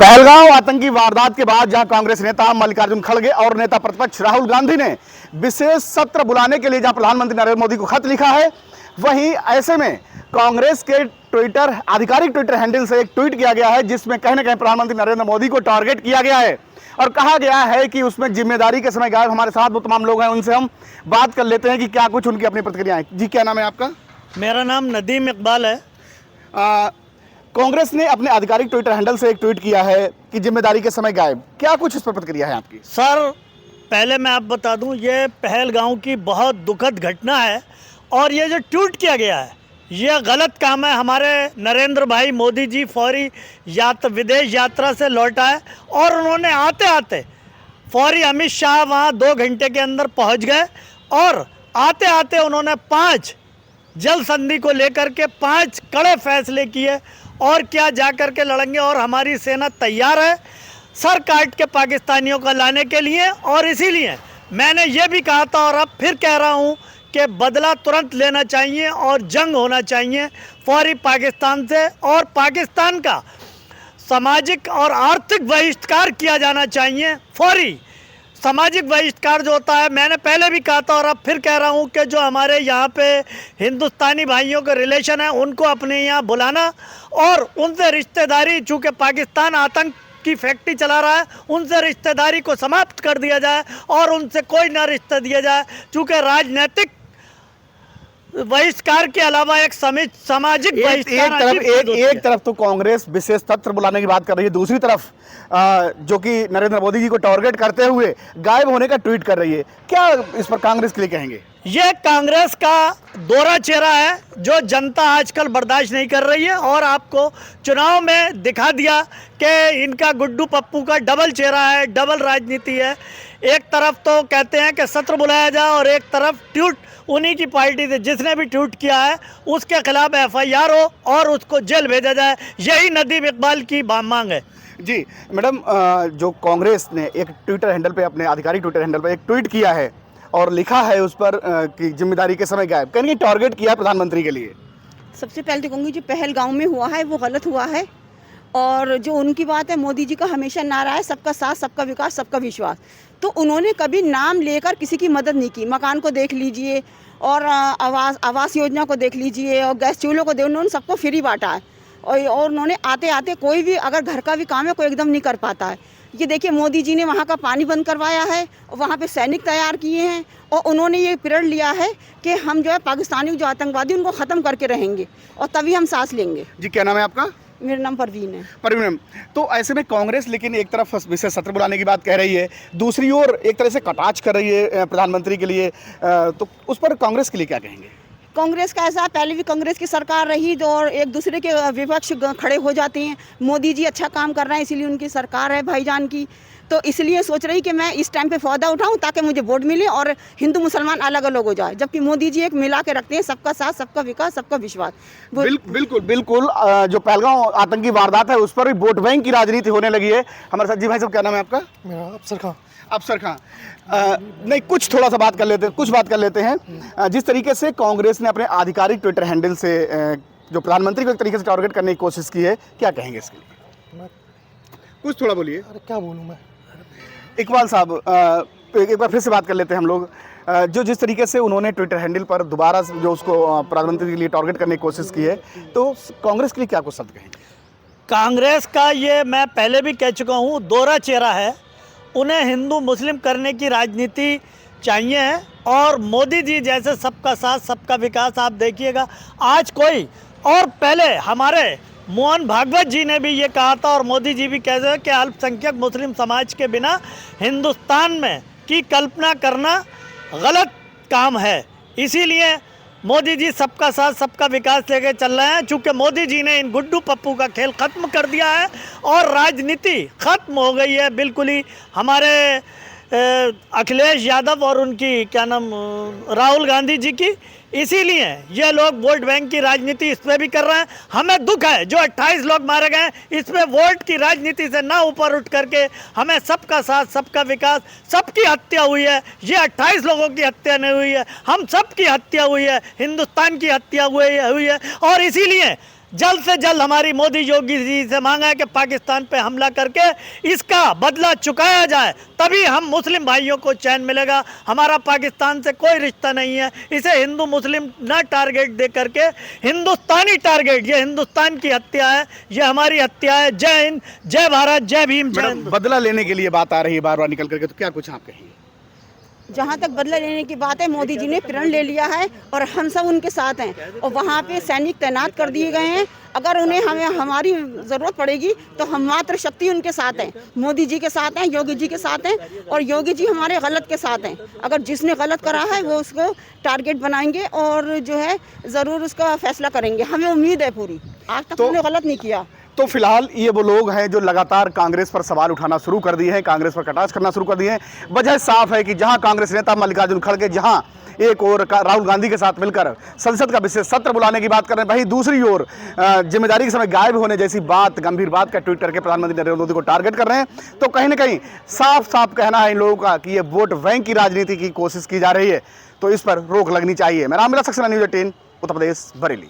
पहलगांव आतंकी वारदात के बाद जहां कांग्रेस नेता मल्लिकार्जुन खड़गे और नेता प्रतिपक्ष राहुल गांधी ने विशेष सत्र बुलाने के लिए जहां प्रधानमंत्री नरेंद्र मोदी को खत लिखा है, वहीं ऐसे में कांग्रेस के ट्विटर आधिकारिक ट्विटर हैंडल से एक ट्वीट किया गया है जिसमें कहीं ना कहीं प्रधानमंत्री नरेंद्र मोदी को टारगेट किया गया है और कहा गया है कि उसमें जिम्मेदारी के समय गायब हमारे साथ वो तमाम लोग हैं, उनसे हम बात कर लेते हैं कि क्या कुछ उनकी अपनी प्रतिक्रिया है। जी, क्या नाम है आपका? मेरा नाम नदीम इकबाल है। कांग्रेस ने अपने आधिकारिक ट्विटर हैंडल से एक ट्वीट किया है कि जिम्मेदारी के समय गायब, क्या कुछ इस पर प्रतिक्रिया है आपकी? सर, पहले मैं आप बता दूं, ये पहलगांव की बहुत दुखद घटना है और ये जो ट्वीट किया गया है ये गलत काम है। हमारे नरेंद्र भाई मोदी जी फौरी विदेश यात्रा से लौटा है और उन्होंने आते आते फौरी अमित शाह वहाँ 2 घंटे के अंदर पहुँच गए और आते आते उन्होंने 5 जल संधि को लेकर के 5 कड़े फैसले किए और क्या जाकर के लड़ेंगे और हमारी सेना तैयार है सर काट के पाकिस्तानियों को लाने के लिए। और इसीलिए मैंने ये भी कहा था और अब फिर कह रहा हूँ कि बदला तुरंत लेना चाहिए और जंग होना चाहिए फौरी पाकिस्तान से और पाकिस्तान का सामाजिक और आर्थिक बहिष्कार किया जाना चाहिए। फौरी सामाजिक बहिष्कार जो होता है, मैंने पहले भी कहा था और अब फिर कह रहा हूँ कि जो हमारे यहाँ पे हिंदुस्तानी भाइयों के रिलेशन है उनको अपने यहाँ बुलाना और उनसे रिश्तेदारी, चूँकि पाकिस्तान आतंक की फैक्ट्री चला रहा है, उनसे रिश्तेदारी को समाप्त कर दिया जाए और उनसे कोई ना रिश्ता दिया जाए। चूँकि राजनीतिक बहिष्कार के अलावा एक सामाजिक बहिष्कार एक तरफ तो कांग्रेस विशेष सत्र बुलाने की बात कर रही है, दूसरी तरफ जो कि नरेंद्र मोदी जी को टारगेट करते हुए गायब होने का ट्वीट कर रही है। क्या इस पर कांग्रेस के लिए कहेंगे? ये कांग्रेस का दोहरा चेहरा है जो जनता आजकल बर्दाश्त नहीं कर रही है और आपको चुनाव में दिखा दिया कि इनका गुड्डू पप्पू का डबल चेहरा है, डबल राजनीति है। एक तरफ तो कहते हैं कि सत्र बुलाया जाए और एक तरफ ट्वीट उन्हीं की पार्टी से जिसने भी ट्वीट किया है उसके खिलाफ FIR हो और उसको जेल भेजा जाए। यही नदीम इकबाल की मांग है। जी मैडम, जो कांग्रेस ने एक ट्विटर हैंडल पे, अपने आधिकारिक ट्विटर हैंडल पे एक ट्वीट किया है और लिखा है उस पर कि जिम्मेदारी के समय गायब, कहीं टारगेट किया है प्रधानमंत्री के लिए। सबसे पहले तो कहूँगी जो पहलगांव में हुआ है वो गलत हुआ है और जो उनकी बात है, मोदी जी का हमेशा नारा है सबका साथ, सबका विकास, सबका विश्वास। तो उन्होंने कभी नाम लेकर किसी की मदद नहीं की। मकान को देख लीजिए और आवास योजना को देख लीजिए और गैस चूल्हों को उन्होंने सबको फ्री बांटा है और उन्होंने आते आते कोई भी अगर घर का भी काम है कोई एकदम नहीं कर पाता है। ये देखिए मोदी जी ने वहाँ का पानी बंद करवाया है और वहाँ पे सैनिक तैयार किए हैं और उन्होंने ये प्रण लिया है कि हम जो है पाकिस्तानी जो आतंकवादी उनको ख़त्म करके रहेंगे और तभी हम सांस लेंगे। जी, क्या नाम है आपका? मेरा नाम परवीन है। परवीन, तो ऐसे में कांग्रेस लेकिन एक तरफ विशेष सत्र बुलाने की बात कह रही है, दूसरी ओर एक तरह से कटाक्ष कर रही है प्रधानमंत्री के लिए, तो उस पर कांग्रेस के लिए क्या कहेंगे? कांग्रेस का ऐसा, पहले भी कांग्रेस की सरकार रही तो और एक दूसरे के विपक्ष खड़े हो जाते हैं। मोदी जी अच्छा काम कर रहे हैं इसीलिए उनकी सरकार है भाईजान की, तो इसलिए सोच रही कि मैं इस टाइम पे फायदा उठाऊं ताकि मुझे वोट मिले और हिंदू मुसलमान अलग अलग हो जाए, जबकि मोदी जी एक मिला के रखते हैं सबका साथ, सबका विकास, सबका विश्वास। बिल्कुल बिल्कुल। जो पहलगांव आतंकी वारदात है उस पर भी वोट बैंक की राजनीति होने लगी है। हमारे साथ जी भाई साहब, क्या नाम है आपका? मेरा अफसर खां। अफसर खां, नहीं कुछ थोड़ा सा बात कर लेते हैं। जिस तरीके से कांग्रेस ने अपने आधिकारिक ट्विटर हैंडल से जो प्रधानमंत्री को एक तरीके से टारगेट करने की कोशिश की है, क्या कहेंगे इसके लिए? कुछ थोड़ा बोलिए। अरे क्या बोलूँ मैं। इकबाल साहब, एक बार फिर से बात कर लेते हैं हम लोग। जो जिस तरीके से उन्होंने ट्विटर हैंडल पर दोबारा जो उसको प्रधानमंत्री के लिए टारगेट करने की कोशिश की है, तो कांग्रेस के लिए क्या कुछ शब्द कहेंगे? कांग्रेस का ये मैं पहले भी कह चुका हूँ, दोहरा चेहरा है। उन्हें हिंदू मुस्लिम करने की राजनीति चाहिए है और मोदी जी जैसे सबका साथ, सबका विकास आप देखिएगा आज कोई, और पहले हमारे मोहन भागवत जी ने भी ये कहा था और मोदी जी भी कह रहे हैं कि अल्पसंख्यक मुस्लिम समाज के बिना हिंदुस्तान में की कल्पना करना गलत काम है। इसीलिए मोदी जी सबका साथ, सबका विकास लेके चल रहे हैं। चूँकि मोदी जी ने इन गुड्डू पप्पू का खेल ख़त्म कर दिया है और राजनीति ख़त्म हो गई है बिल्कुल ही। हमारे अखिलेश यादव और उनकी क्या नाम राहुल गांधी जी की, इसीलिए ये लोग वोट बैंक की राजनीति इस पर भी कर रहे हैं। हमें दुख है जो 28 लोग मारे गए, इसमें वोट की राजनीति से ना ऊपर उठ करके हमें सबका साथ, सबका विकास, सबकी हत्या हुई है। ये 28 लोगों की हत्या नहीं हुई है, हम सबकी हत्या हुई है, हिंदुस्तान की हत्या हुई है और इसीलिए जल्द से जल्द हमारी मोदी योगी जी से मांगा है कि पाकिस्तान पे हमला करके इसका बदला चुकाया जाए, तभी हम मुस्लिम भाइयों को चैन मिलेगा। हमारा पाकिस्तान से कोई रिश्ता नहीं है, इसे हिंदू मुस्लिम न टारगेट दे करके हिंदुस्तानी टारगेट, ये हिंदुस्तान की हत्या है, ये हमारी हत्या है। जय हिंद, जय भारत, जय भीम, जय मैडम, हिंद। बदला लेने के लिए बात आ रही है बार बार निकल करके, तो क्या कुछ आप कहेंगे? जहाँ तक बदला लेने की बात है, मोदी जी ने प्रण ले लिया है और हम सब उनके साथ हैं और वहाँ पे सैनिक तैनात कर दिए गए हैं। अगर उन्हें हमारी ज़रूरत पड़ेगी तो हम मात्र शक्ति उनके साथ हैं, मोदी जी के साथ हैं, योगी जी के साथ हैं और योगी जी हमारे गलत के साथ हैं। अगर जिसने गलत करा है वो उसको टारगेट बनाएंगे और जो है ज़रूर उसका फैसला करेंगे। हमें उम्मीद है पूरी, आज तक उन्होंने गलत नहीं किया। तो फिलहाल ये वो लोग हैं जो लगातार कांग्रेस पर सवाल उठाना शुरू कर दिए हैं, कांग्रेस पर कटाक्ष करना शुरू कर दिए हैं। वजह साफ है कि जहां कांग्रेस नेता मल्लिकार्जुन खड़गे जहां एक और राहुल गांधी के साथ मिलकर संसद का विशेष सत्र बुलाने की बात कर रहे हैं, वहीं दूसरी ओर जिम्मेदारी के समय गायब होने जैसी बात, गंभीर बात का ट्वीट करके प्रधानमंत्री नरेंद्र मोदी को टारगेट कर रहे हैं। तो कहीं ना कहीं साफ साफ कहना है इन लोगों का कि ये वोट बैंक की राजनीति की कोशिश की जा रही है, तो इस पर रोक लगनी चाहिए। मेरा नाम सक्सेना, न्यूज़ 18, उत्तर प्रदेश, बरेली।